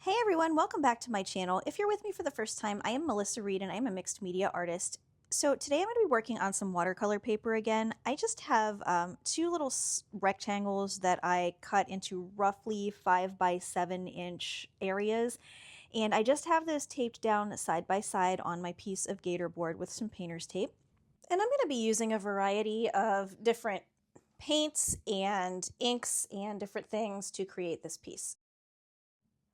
Hey everyone, welcome back to my channel. If you're with me for the first time, I am Melissa Reed and I am a mixed media artist. So today I'm going to be working on some watercolor paper again. I just have two little rectangles that I cut into roughly 5 by 7 inch areas. And I just have those taped down side by side on my piece of gator board with some painter's tape. And I'm going to be using a variety of different paints and inks and different things to create this piece.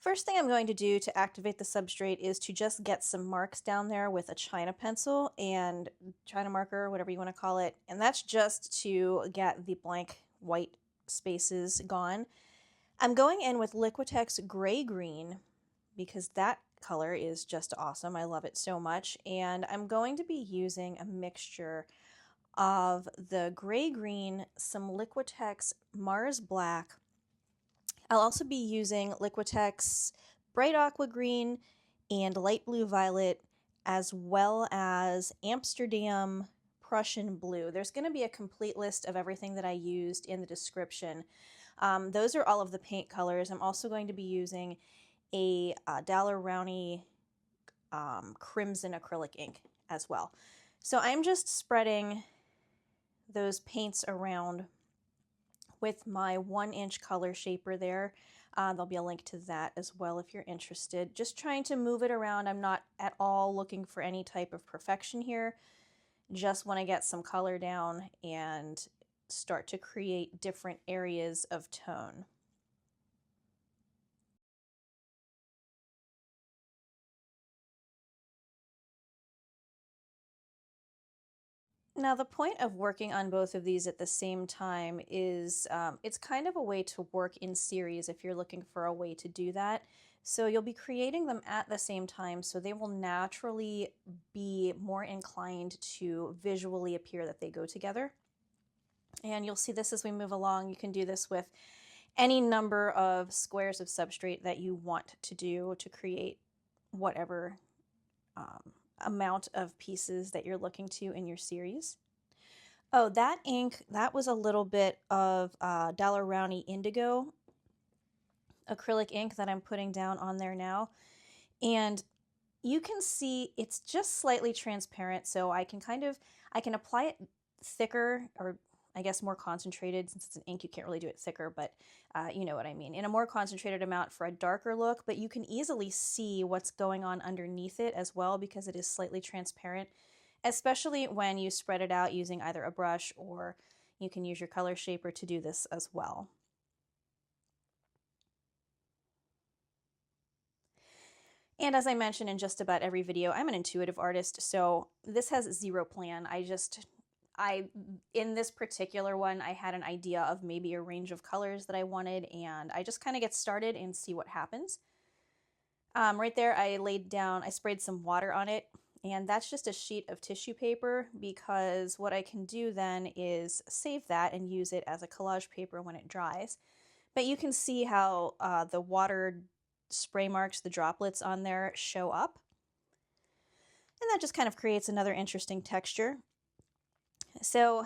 First thing I'm going to do to activate the substrate is to just get some marks down there with a China pencil and China marker, whatever you want to call it. And that's just to get the blank white spaces gone. I'm going in with Liquitex Gray Green because that color is just awesome. I love it so much. And I'm going to be using a mixture of the gray green, some Liquitex Mars Black. I'll also be using Liquitex Bright Aqua Green and Light Blue Violet, as well as Amsterdam Prussian Blue. There's going to be a complete list of everything that I used in the description. Those are all of the paint colors. I'm also going to be using a Rowney Crimson acrylic ink as well. So I'm just spreading those paints around with my 1-inch color shaper there. There'll be a link to that as well if you're interested. Just trying to move it around. I'm not at all looking for any type of perfection here. Just want to get some color down and start to create different areas of tone. Now, the point of working on both of these at the same time is it's kind of a way to work in series if you're looking for a way to do that. So you'll be creating them at the same time, so they will naturally be more inclined to visually appear that they go together. And you'll see this as we move along. You can do this with any number of squares of substrate that you want to do to create whatever amount of pieces that you're looking to in your series. Oh, that ink, that was a little bit of Rowney Indigo acrylic ink that I'm putting down on there now. And you can see it's just slightly transparent, so I can apply it thicker, or I guess more concentrated. Since it's an ink, you can't really do it thicker, but you know what I mean. In a more concentrated amount for a darker look, but you can easily see what's going on underneath it as well because it is slightly transparent, especially when you spread it out using either a brush, or you can use your color shaper to do this as well. And as I mentioned in just about every video, I'm an intuitive artist, so this has zero plan. In this particular one, I had an idea of maybe a range of colors that I wanted, and I just kind of get started and see what happens. Right there, I sprayed some water on it, and that's just a sheet of tissue paper, because what I can do then is save that and use it as a collage paper when it dries. But you can see how the water spray marks, the droplets on there, show up. And that just kind of creates another interesting texture. So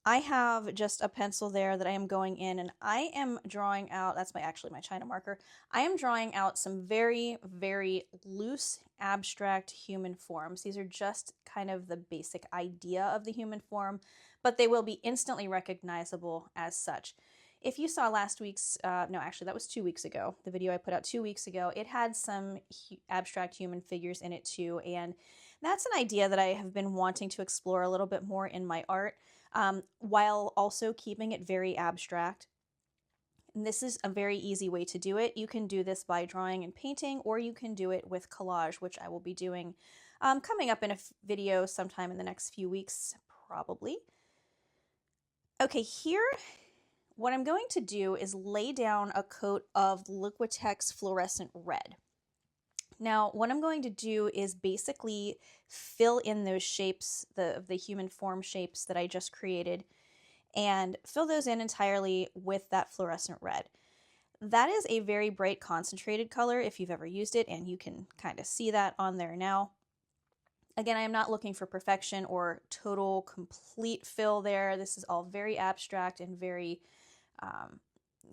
I have just a pencil there that I am going in, and I am drawing out, that's actually my China marker, I am drawing out some very, very loose, abstract human forms. These are just kind of the basic idea of the human form, but they will be instantly recognizable as such. If you saw last week's, no, actually that was 2 weeks ago, the video I put out 2 weeks ago, it had some abstract human figures in it too, and that's an idea that I have been wanting to explore a little bit more in my art, while also keeping it very abstract. And this is a very easy way to do it. You can do this by drawing and painting, or you can do it with collage, which I will be doing coming up in a video sometime in the next few weeks, probably. Okay, here, what I'm going to do is lay down a coat of Liquitex Fluorescent Red. Now, what I'm going to do is basically fill in those shapes, the human form shapes that I just created, and fill those in entirely with that fluorescent red. That is a very bright concentrated color if you've ever used it, and you can kind of see that on there now. Again, I am not looking for perfection or total complete fill there. This is all very abstract and very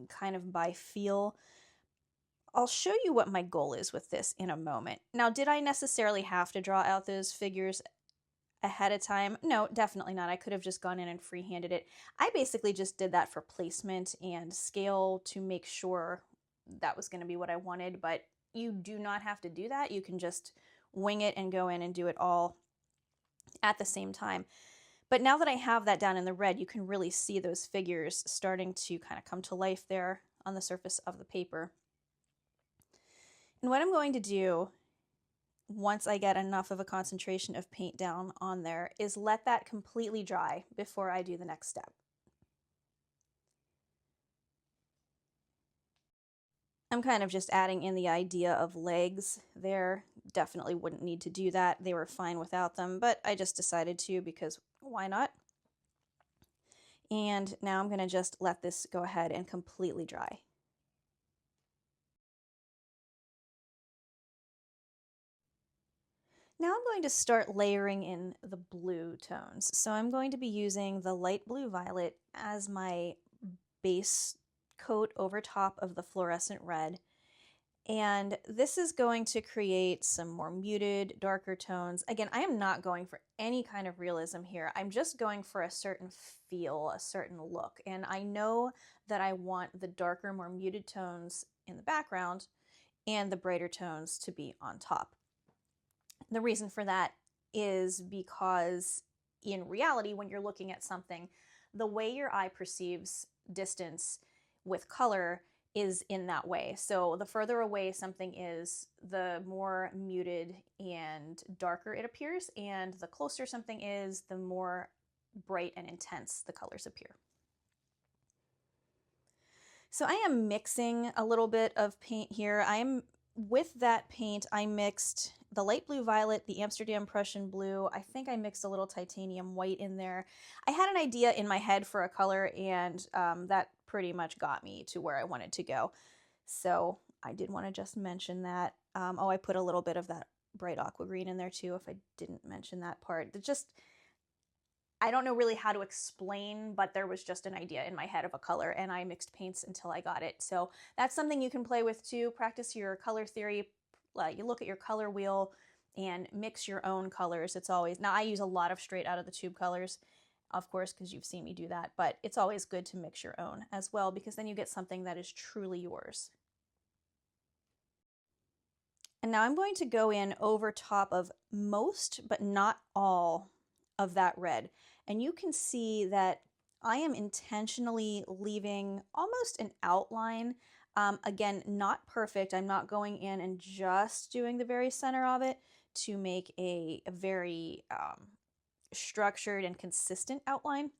kind of by feel. I'll show you what my goal is with this in a moment. Now, did I necessarily have to draw out those figures ahead of time? No, definitely not. I could have just gone in and freehanded it. I basically just did that for placement and scale to make sure that was going to be what I wanted, but you do not have to do that. You can just wing it and go in and do it all at the same time. But now that I have that down in the red, you can really see those figures starting to kind of come to life there on the surface of the paper. And what I'm going to do once I get enough of a concentration of paint down on there is let that completely dry before I do the next step. I'm kind of just adding in the idea of legs there. Definitely wouldn't need to do that. They were fine without them, but I just decided to because why not? And now I'm going to just let this go ahead and completely dry. Now I'm going to start layering in the blue tones. So I'm going to be using the light blue violet as my base coat over top of the fluorescent red. And this is going to create some more muted, darker tones. Again, I am not going for any kind of realism here. I'm just going for a certain feel, a certain look. And I know that I want the darker, more muted tones in the background and the brighter tones to be on top. The reason for that is because in reality, when you're looking at something, the way your eye perceives distance with color is in that way. So the further away something is, the more muted and darker it appears, and the closer something is, the more bright and intense the colors appear. So I am mixing a little bit of paint here. With that paint, I mixed the light blue violet, the Amsterdam Prussian blue. I think I mixed a little titanium white in there. I had an idea in my head for a color, and that pretty much got me to where I wanted to go. So I did want to just mention that. Oh, I put a little bit of that bright aqua green in there too, if I didn't mention that part. I don't know really how to explain, but there was just an idea in my head of a color, and I mixed paints until I got it. So that's something you can play with too. Practice your color theory. You look at your color wheel and mix your own colors. It's always, now I use a lot of straight out of the tube colors, of course, because you've seen me do that, but it's always good to mix your own as well, because then you get something that is truly yours. And now I'm going to go in over top of most, but not all, of that red. And you can see that I am intentionally leaving almost an outline. Again, not perfect. I'm not going in and just doing the very center of it to make a very structured and consistent outline.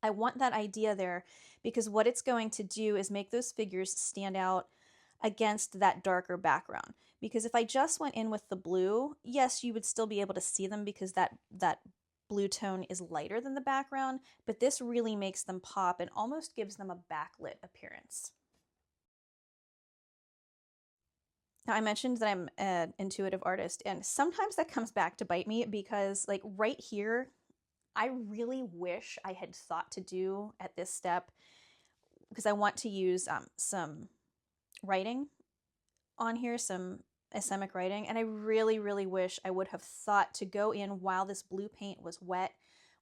I want that idea there because what it's going to do is make those figures stand out against that darker background. Because if I just went in with the blue, yes, you would still be able to see them because that blue tone is lighter than the background, but this really makes them pop and almost gives them a backlit appearance. Now, I mentioned that I'm an intuitive artist, and sometimes that comes back to bite me because, like, right here, I really wish I had thought to do at this step, because I want to use some writing on here, some ischemic writing, and I really, really wish I would have thought to go in while this blue paint was wet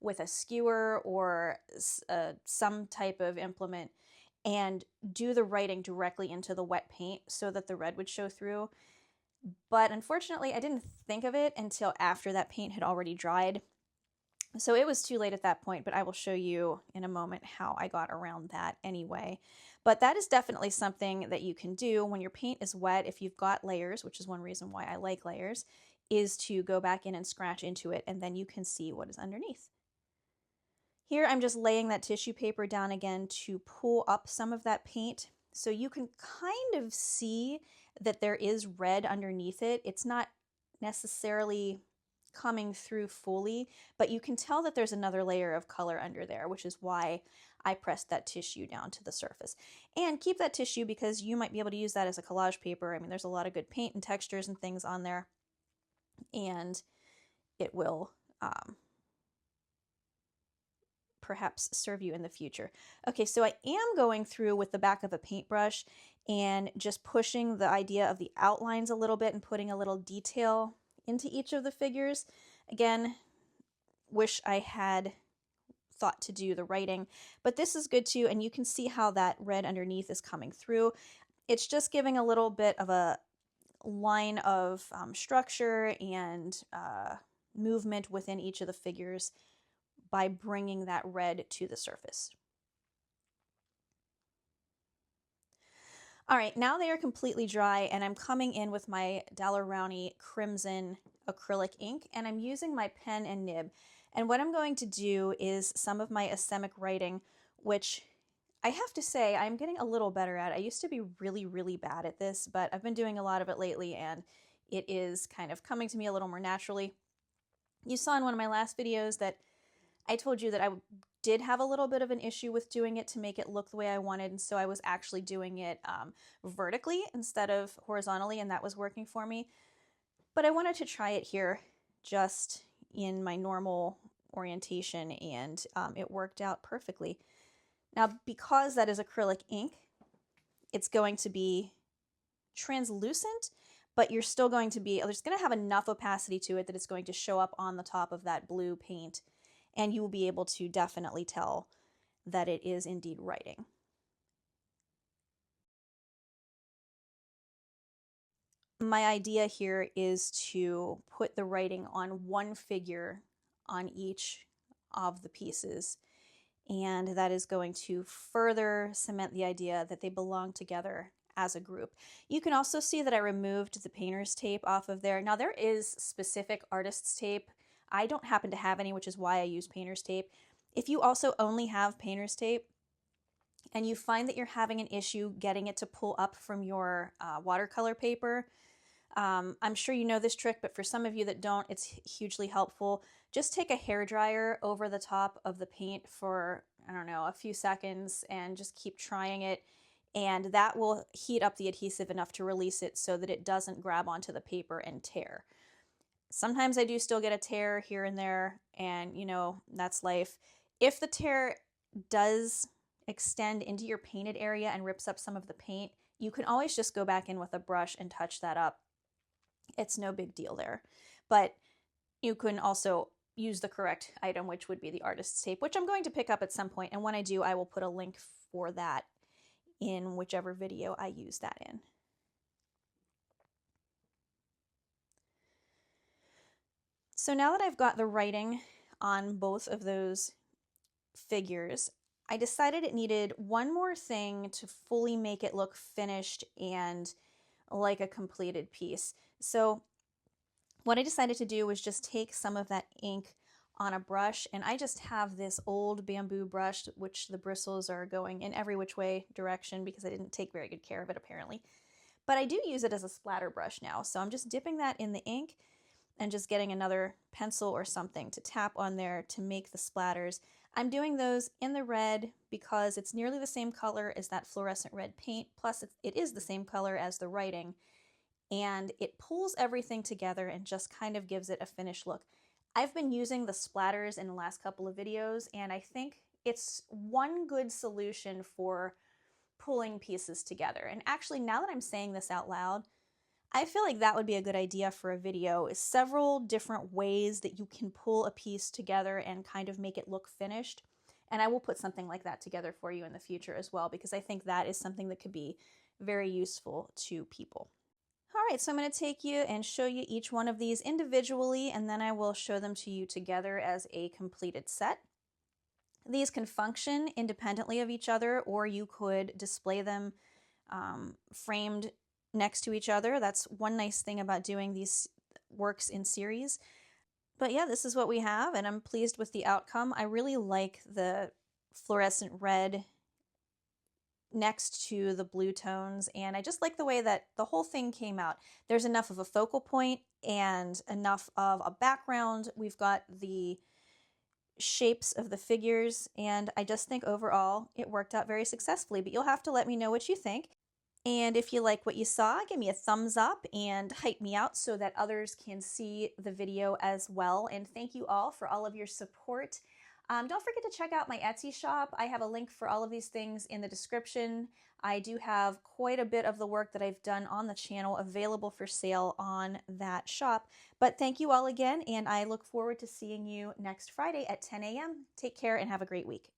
with a skewer or some type of implement and do the writing directly into the wet paint so that the red would show through. But unfortunately, I didn't think of it until after that paint had already dried. So it was too late at that point, but I will show you in a moment how I got around that anyway. But that is definitely something that you can do when your paint is wet. If you've got layers, which is one reason why I like layers, is to go back in and scratch into it, and then you can see what is underneath. Here I'm just laying that tissue paper down again to pull up some of that paint so you can kind of see that there is red underneath it. It's not necessarily coming through fully, but you can tell that there's another layer of color under there, which is why I pressed that tissue down to the surface. And keep that tissue because you might be able to use that as a collage paper. I mean, there's a lot of good paint and textures and things on there, and it will perhaps serve you in the future. Okay, so I am going through with the back of a paintbrush and just pushing the idea of the outlines a little bit and putting a little detail into each of the figures. Again, wish I had thought to do the writing, but this is good too, and you can see how that red underneath is coming through. It's just giving a little bit of a line of structure and movement within each of the figures by bringing that red to the surface. All right, now they are completely dry, and I'm coming in with my Rowney Crimson acrylic ink, and I'm using my pen and nib. And what I'm going to do is some of my asemic writing, which I have to say I'm getting a little better at. I used to be really, really bad at this, but I've been doing a lot of it lately, and it is kind of coming to me a little more naturally. You saw in one of my last videos that I told you that I did have a little bit of an issue with doing it to make it look the way I wanted, and so I was actually doing it vertically instead of horizontally, and that was working for me. But I wanted to try it here just in my normal orientation, and it worked out perfectly. Now, because that is acrylic ink, it's going to be translucent, but you're still going to be, there's going to have enough opacity to it that it's going to show up on the top of that blue paint, and you will be able to definitely tell that it is indeed writing. My idea here is to put the writing on one figure on each of the pieces, and that is going to further cement the idea that they belong together as a group. You can also see that I removed the painter's tape off of there. Now, there is specific artist's tape. I don't happen to have any, which is why I use painter's tape. If you also only have painter's tape and you find that you're having an issue getting it to pull up from your watercolor paper, I'm sure you know this trick, but for some of you that don't, it's hugely helpful. Just take a hairdryer over the top of the paint for, I don't know, a few seconds and just keep trying it. And that will heat up the adhesive enough to release it so that it doesn't grab onto the paper and tear. Sometimes I do still get a tear here and there, and you know, that's life. If the tear does extend into your painted area and rips up some of the paint, you can always just go back in with a brush and touch that up. It's no big deal there. But you can also use the correct item, which would be the artist's tape, which I'm going to pick up at some point, and when I do, I will put a link for that in whichever video I use that in. So now that I've got the writing on both of those figures, I decided it needed one more thing to fully make it look finished and like a completed piece. So what I decided to do was just take some of that ink on a brush, and I just have this old bamboo brush, which the bristles are going in every which way direction because I didn't take very good care of it apparently. But I do use it as a splatter brush now, so I'm just dipping that in the ink and just getting another pencil or something to tap on there to make the splatters. I'm doing those in the red because it's nearly the same color as that fluorescent red paint, plus it is the same color as the writing, and it pulls everything together and just kind of gives it a finished look. I've been using the splatters in the last couple of videos, and I think it's one good solution for pulling pieces together. And actually, now that I'm saying this out loud, I feel like that would be a good idea for a video, is several different ways that you can pull a piece together and kind of make it look finished. And I will put something like that together for you in the future as well, because I think that is something that could be very useful to people. All right, so I'm going to take you and show you each one of these individually, and then I will show them to you together as a completed set. These can function independently of each other, or you could display them framed next to each other. That's one nice thing about doing these works in series. But yeah, this is what we have, and I'm pleased with the outcome. I really like the fluorescent red next to the blue tones, and I just like the way that the whole thing came out. There's enough of a focal point and enough of a background. We've got the shapes of the figures, and I just think overall it worked out very successfully, but you'll have to let me know what you think. And if you like what you saw, give me a thumbs up and hype me out so that others can see the video as well. And thank you all for all of your support. Don't forget to check out my Etsy shop. I have a link for all of these things in the description. I do have quite a bit of the work that I've done on the channel available for sale on that shop. But thank you all again, and I look forward to seeing you next Friday at 10 a.m. Take care and have a great week.